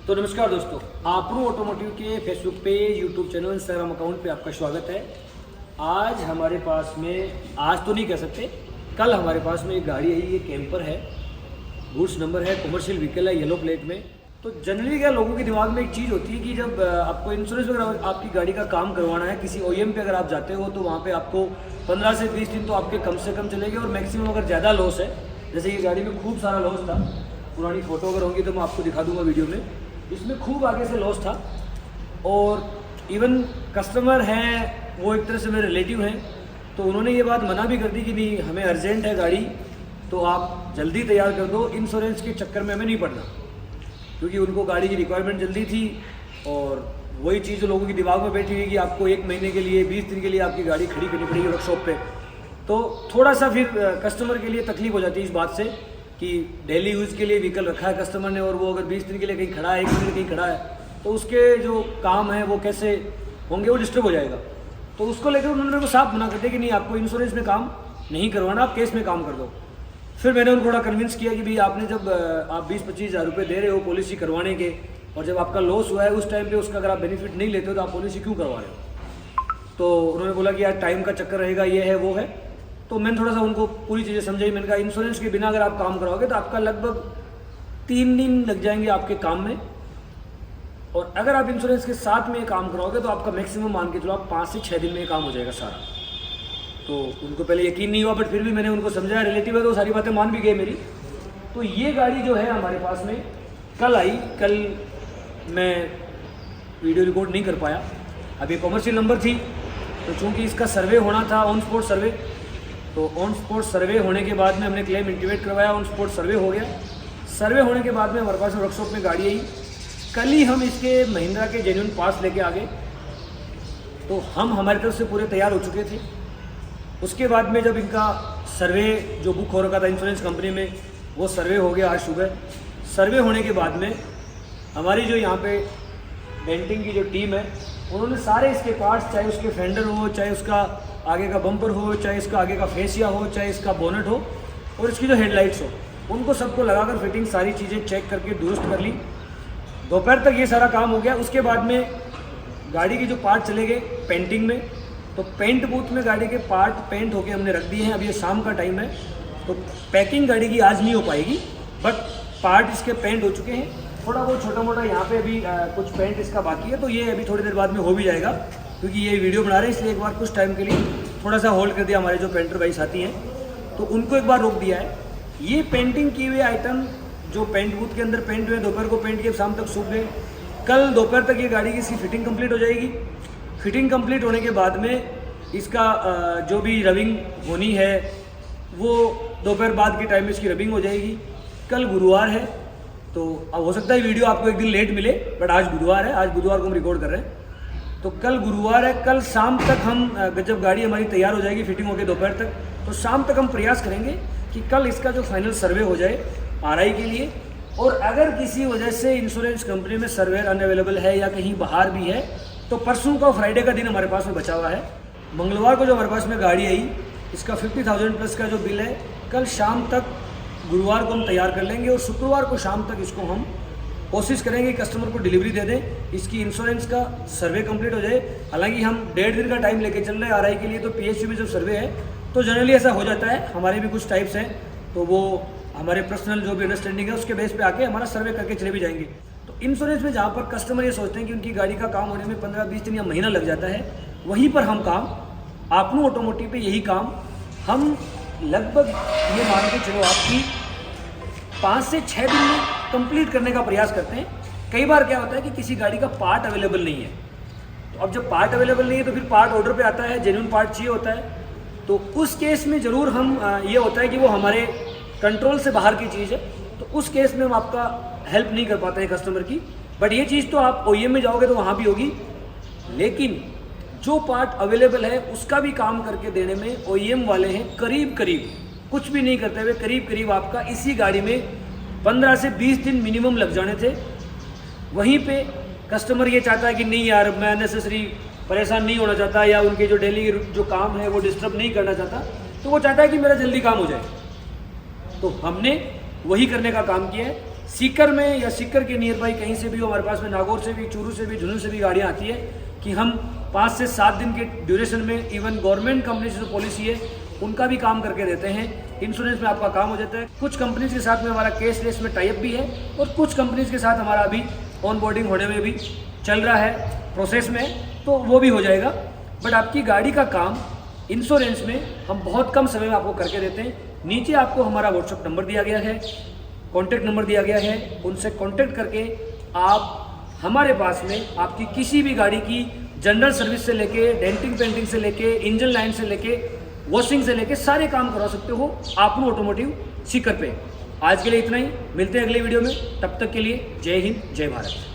तो नमस्कार दोस्तों, आपरू ऑटोमोटिव के Facebook page, YouTube channel, Instagram account पे आपका स्वागत है। आज हमारे पास में, आज तो नहीं कह सकते, कल हमारे पास में एक गाड़ी है। ये कैंपर है, गुड्स नंबर है, कमर्शियल व्हीकल है, येलो प्लेट में। तो जनरली क्या लोगों के दिमाग में एक चीज़ होती है कि जब आपको इंश्योरेंस वगैरह आपकी गाड़ी का काम करवाना है, किसी OEM पे अगर आप जाते हो तो वहाँ पे आपको 15 से 20 दिन तो आपके कम से कम चलेंगे। और मैक्सिमम अगर ज़्यादा लॉस है, जैसे ये गाड़ी में खूब सारा लॉस था, पुरानी फोटो अगर होंगी तो मैं आपको दिखा दूंगा वीडियो में, इसमें खूब आगे से लॉस था। और इवन कस्टमर हैं, वो एक तरह से मेरे रिलेटिव हैं, तो उन्होंने ये बात मना भी कर दी कि नहीं, हमें अर्जेंट है गाड़ी, तो आप जल्दी तैयार कर दो, इंश्योरेंस के चक्कर में हमें नहीं पड़ना। क्योंकि उनको गाड़ी की रिक्वायरमेंट जल्दी थी और वही चीज़ लोगों के दिमाग में बैठी हुई कि आपको 1 महीने के लिए, 20 दिन के लिए आपकी गाड़ी खड़ी करनी पड़ेगी वर्कशॉप पे। तो थोड़ा सा फिर कस्टमर के लिए तकलीफ हो जाती है इस बात से कि डेली यूज़ के लिए व्हीकल रखा है कस्टमर ने, और वो अगर 20 दिन के लिए कहीं खड़ा है, 1 महीने कहीं खड़ा है, तो उसके जो काम है वो कैसे होंगे, वो डिस्टर्ब हो जाएगा। तो उसको लेकर उन्होंने मेरे को साफ मना कर दिया कि नहीं, आपको इंश्योरेंस में काम नहीं करवाना, आप केस में काम कर दो। फिर मैंने उनको थोड़ा कन्विंस किया कि भाई आपने जब आप 20-25 हज़ार रुपये दे रहे हो पॉलिसी करवाने के, और जब आपका लॉस हुआ है उस टाइम पे उसका अगर आप बेनिफिट नहीं लेते हो तो आप पॉलिसी क्यों करवा रहे हो। तो उन्होंने बोला कि यार टाइम का चक्कर रहेगा, ये है वो है। तो मैंने थोड़ा सा उनको पूरी चीज़ें समझाई। मैंने कहा इंश्योरेंस के बिना अगर आप काम कराओगे तो आपका लगभग 3 दिन लग जाएंगे आपके काम में, और अगर आप इंश्योरेंस के साथ में काम कराओगे तो आपका मैक्सिमम मान के चलो आप 5 से 6 दिन में काम हो जाएगा सारा। तो उनको पहले यकीन नहीं हुआ, बट फिर भी मैंने उनको समझाया, रिलेटिव है तो सारी बातें मान भी गए मेरी। तो ये गाड़ी जो है हमारे पास में कल आई। कल मैं वीडियो रिकॉर्ड नहीं कर पाया, अभी कमर्शियल नंबर थी, तो चूँकि इसका सर्वे होना था, ऑन स्पॉट सर्वे, तो ऑन स्पॉट सर्वे होने के बाद में हमने क्लेम इंटीमेट करवाया, ऑन स्पॉट सर्वे हो गया। सर्वे होने के बाद में हमारे पास वर्कशॉप में गाड़ी आई। कल ही हम इसके महिंद्रा के जेन्युइन पास लेके आ गए, तो हम हमारी तरफ से पूरे तैयार हो चुके थे। उसके बाद में जब इनका सर्वे जो बुक हो रखा था इंश्योरेंस कंपनी में, वो सर्वे हो गया आज सुबह। सर्वे होने के बाद में हमारी जो यहाँ पे डेंटिंग की जो टीम है, उन्होंने सारे इसके पार्ट्स, चाहे उसके फेंडर हो, चाहे उसका आगे का बम्पर हो, चाहे इसका आगे का फेसिया हो, चाहे इसका बोनट हो, और इसकी जो हेडलाइट्स हो, उनको सबको लगाकर फिटिंग सारी चीज़ें चेक करके दुरुस्त कर ली। दोपहर तक ये सारा काम हो गया। उसके बाद में गाड़ी के जो पार्ट चले गए पेंटिंग में, तो पेंट बूथ में गाड़ी के पार्ट पेंट होके हमने रख दिए हैं। अभी ये शाम का टाइम है, तो पैकिंग गाड़ी की आज नहीं हो पाएगी, बट पार्ट इसके पेंट हो चुके हैं। थोड़ा बहुत छोटा मोटा यहाँ पे अभी कुछ पेंट इसका बाकी है, तो ये अभी थोड़ी देर बाद में हो भी जाएगा, क्योंकि ये वीडियो बना रहे हैं इसलिए एक बार कुछ टाइम के लिए थोड़ा सा होल्ड कर दिया। हमारे जो पेंटर भाई साथी हैं, तो उनको एक बार रोक दिया है। ये पेंटिंग किए हुए आइटम जो पेंट बूथ के अंदर पेंट हुए, दोपहर को पेंट किए, शाम तक सूख गए। कल दोपहर तक ये गाड़ी की इसकी फिटिंग कंप्लीट हो जाएगी। फिटिंग कंप्लीट होने के बाद में इसका जो भी रबिंग होनी है, वो दोपहर बाद के टाइम में इसकी रबिंग हो जाएगी। कल गुरुवार है, तो अब हो सकता है वीडियो आपको एक दिन लेट मिले, बट आज बुधवार है, आज बुधवार को हम रिकॉर्ड कर रहे हैं, तो कल गुरुवार है। कल शाम तक हम, जब गाड़ी हमारी तैयार हो जाएगी फिटिंग होकर दोपहर तक, तो शाम तक हम प्रयास करेंगे कि कल इसका जो फाइनल सर्वे हो जाए RI के लिए। और अगर किसी वजह से इंश्योरेंस कंपनी में सर्वेयर अनअवेलेबल है या कहीं बाहर भी है, तो परसों का फ्राइडे का दिन हमारे पास में बचा हुआ है। मंगलवार को जो हमारे पास में गाड़ी आई, इसका 50,000 प्लस का जो बिल है, कल शाम तक, गुरुवार को हम तैयार कर लेंगे, और शुक्रवार को शाम तक इसको हम कोशिश करेंगे कस्टमर को डिलीवरी दे दें, इसकी इंश्योरेंस का सर्वे कंप्लीट हो जाए। हालांकि हम 1.5 दिन का टाइम लेके चल रहे हैं RI के लिए, तो PSU में जब सर्वे है तो जनरली ऐसा हो जाता है। हमारे भी कुछ टाइप्स हैं, तो वो हमारे पर्सनल जो भी अंडरस्टैंडिंग है उसके बेस पे आके हमारा सर्वे करके चले भी जाएंगे। तो इंश्योरेंस में जहाँ पर कस्टमर ये सोचते हैं कि उनकी गाड़ी का काम होने में 15-20 दिन या महीना लग जाता है, वहीं पर हम काम, आपनू ऑटोमोटिव पे यही काम हम लगभग ये मान के चलो आपकी 5 से 6 दिन में कंप्लीट करने का प्रयास करते हैं। कई बार क्या होता है कि किसी गाड़ी का पार्ट अवेलेबल नहीं है, तो अब जब पार्ट अवेलेबल नहीं है तो फिर पार्ट ऑर्डर पे आता है, जेन्युइन पार्ट चाहिए होता है, तो उस केस में ज़रूर हम ये होता है कि वो हमारे कंट्रोल से बाहर की चीज़ है, तो उस केस में हम आपका हेल्प नहीं कर पाते हैं कस्टमर की। बट ये चीज़ तो आप OEM में जाओगे तो वहाँ भी होगी, लेकिन जो पार्ट अवेलेबल है उसका भी काम करके देने में OEM वाले हैं करीब करीब, कुछ भी नहीं करते हुए करीब करीब आपका इसी गाड़ी में 15 से 20 दिन मिनिमम लग जाने थे। वहीं पे कस्टमर ये चाहता है कि नहीं यार, मैं अननेसेसरी परेशान नहीं होना चाहता, या उनके जो डेली जो काम है वो डिस्टर्ब नहीं करना चाहता, तो वो चाहता है कि मेरा जल्दी काम हो जाए। तो हमने वही करने का काम किया है। सीकर में या सीकर के नियर बाई कहीं से भी हो, हमारे पास में नागौर से भी, चूरू से भी, झुंझुनू से भी गाड़ियाँ आती है कि हम 5 से 7 दिन के ड्यूरेशन में इवन गवर्नमेंट कंपनी से जो पॉलिसी है उनका भी काम करके देते हैं। इंश्योरेंस में आपका काम हो जाता है। कुछ कंपनीज के साथ में हमारा कैशलेस में टाई अप भी है और कुछ कंपनीज के साथ हमारा अभी ऑन बोर्डिंग होने में भी चल रहा है, प्रोसेस में, तो वो भी हो जाएगा। बट आपकी गाड़ी का काम इंश्योरेंस में हम बहुत कम समय में आपको करके देते हैं। नीचे आपको हमारा व्हाट्सएप नंबर दिया गया है, कॉन्टैक्ट नंबर दिया गया है, उनसे कॉन्टैक्ट करके आप हमारे पास में आपकी किसी भी गाड़ी की जनरल सर्विस से लेके डेंटिंग पेंटिंग से लेके इंजन लाइन से लेके वॉशिंग से लेके सारे काम करा सकते हो आपनो ऑटोमोटिव सीकर पे। आज के लिए इतना ही, मिलते हैं अगले वीडियो में, तब तक के लिए जय हिंद जय भारत।